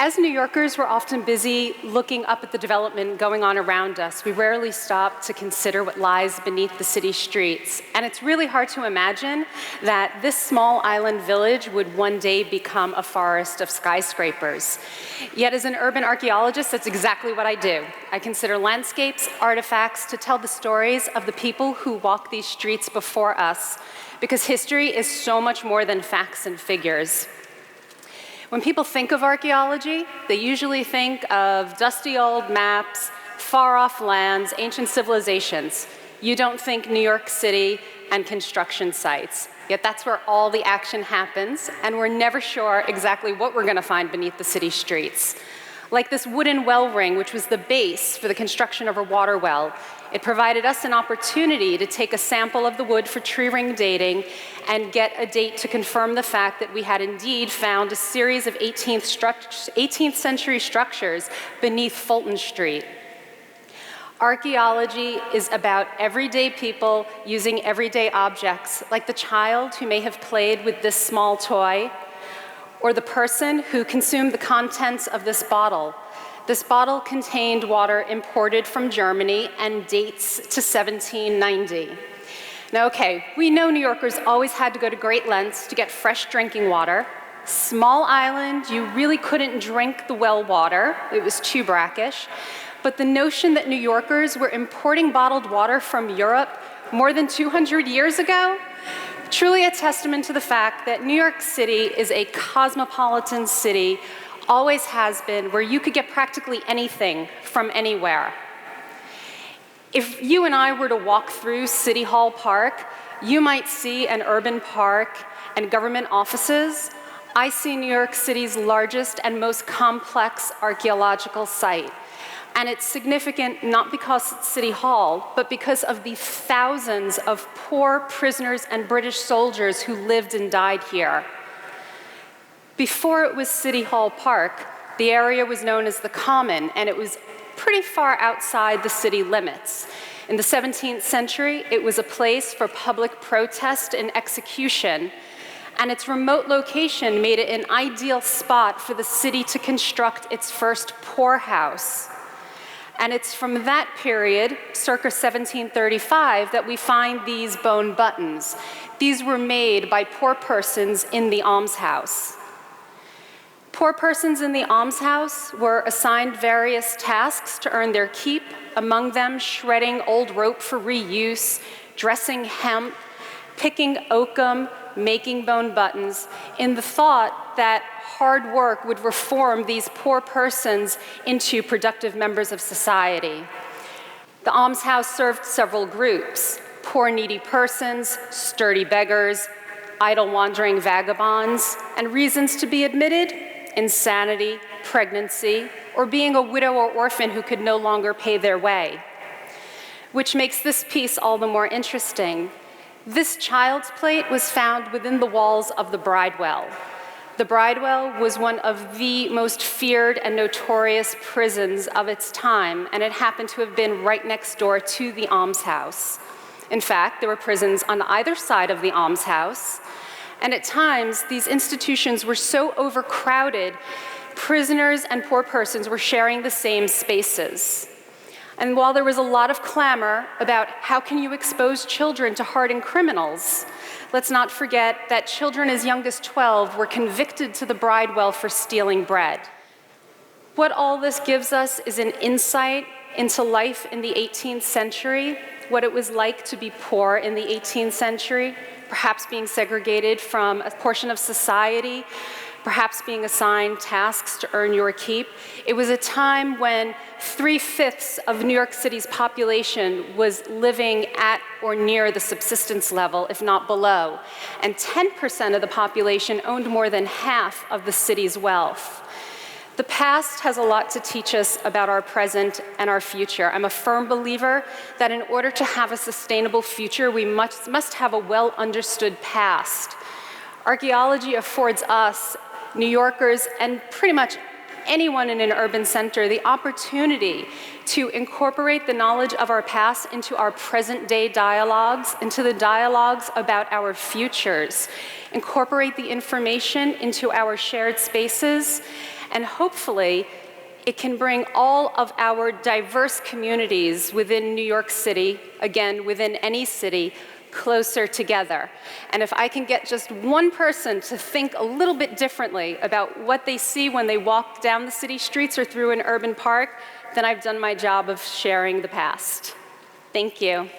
As New Yorkers, we're often busy looking up at the development going on around us. We rarely stop to consider what lies beneath the city streets. And it's really hard to imagine that this small island village would one day become a forest of skyscrapers. Yet as an urban archaeologist, that's exactly what I do. I consider landscapes, artifacts to tell the stories of the people who walk these streets before us, because history is so much more than facts and figures. When people think of archaeology, they usually think of dusty old maps, far-off lands, ancient civilizations. You don't think New York City and construction sites. Yet that's where all the action happens, and we're never sure exactly what we're going to find beneath the city streets. Like this wooden well ring, which was the base for the construction of a water well. It provided us an opportunity to take a sample of the wood for tree ring dating and get a date to confirm the fact that we had indeed found a series of 18th century structures beneath Fulton Street. Archaeology is about everyday people using everyday objects, like the child who may have played with this small toy, or the person who consumed the contents of this bottle. This bottle contained water imported from Germany and dates to 1790. Now, okay, we know New Yorkers always had to go to great lengths to get fresh drinking water. Small island, you really couldn't drink the well water. It was too brackish. But the notion that New Yorkers were importing bottled water from Europe more than 200 years ago, truly a testament to the fact that New York City is a cosmopolitan city, always has been, where you could get practically anything from anywhere. If you and I were to walk through City Hall Park, you might see an urban park and government offices. I see New York City's largest and most complex archaeological site. And it's significant not because it's City Hall, but because of the thousands of poor prisoners and British soldiers who lived and died here. Before it was City Hall Park, the area was known as the Common, and it was pretty far outside the city limits. In the 17th century, it was a place for public protest and execution, and its remote location made it an ideal spot for the city to construct its first poorhouse. And it's from that period, circa 1735, that we find these bone buttons. These were made by poor persons in the almshouse. Poor persons in the almshouse were assigned various tasks to earn their keep, among them shredding old rope for reuse, dressing hemp, picking oakum, making bone buttons, in the thought that hard work would reform these poor persons into productive members of society. The almshouse served several groups: poor needy persons, sturdy beggars, idle wandering vagabonds, and reasons to be admitted: insanity, pregnancy, or being a widow or orphan who could no longer pay their way. Which makes this piece all the more interesting. This child's plate was found within the walls of the Bridewell. The Bridewell was one of the most feared and notorious prisons of its time, and it happened to have been right next door to the almshouse. In fact, there were prisons on either side of the almshouse, and at times, these institutions were so overcrowded, prisoners and poor persons were sharing the same spaces. And while there was a lot of clamor about how can you expose children to hardened criminals, let's not forget that children as young as 12 were convicted to the Bridewell for stealing bread. What all this gives us is an insight into life in the 18th century, what it was like to be poor in the 18th century, perhaps being segregated from a portion of society, perhaps being assigned tasks to earn your keep. It was a time when 3/5 of New York City's population was living at or near the subsistence level, if not below, and 10% of the population owned more than half of the city's wealth. The past has a lot to teach us about our present and our future. I'm a firm believer that in order to have a sustainable future, we must have a well-understood past. Archaeology affords us, New Yorkers, and pretty much anyone in an urban center, the opportunity to incorporate the knowledge of our past into our present-day dialogues, into the dialogues about our futures, incorporate the information into our shared spaces, And hopefully, it can bring all of our diverse communities within New York City, again, within any city, closer together. And if I can get just one person to think a little bit differently about what they see when they walk down the city streets or through an urban park, then I've done my job of sharing the past. Thank you.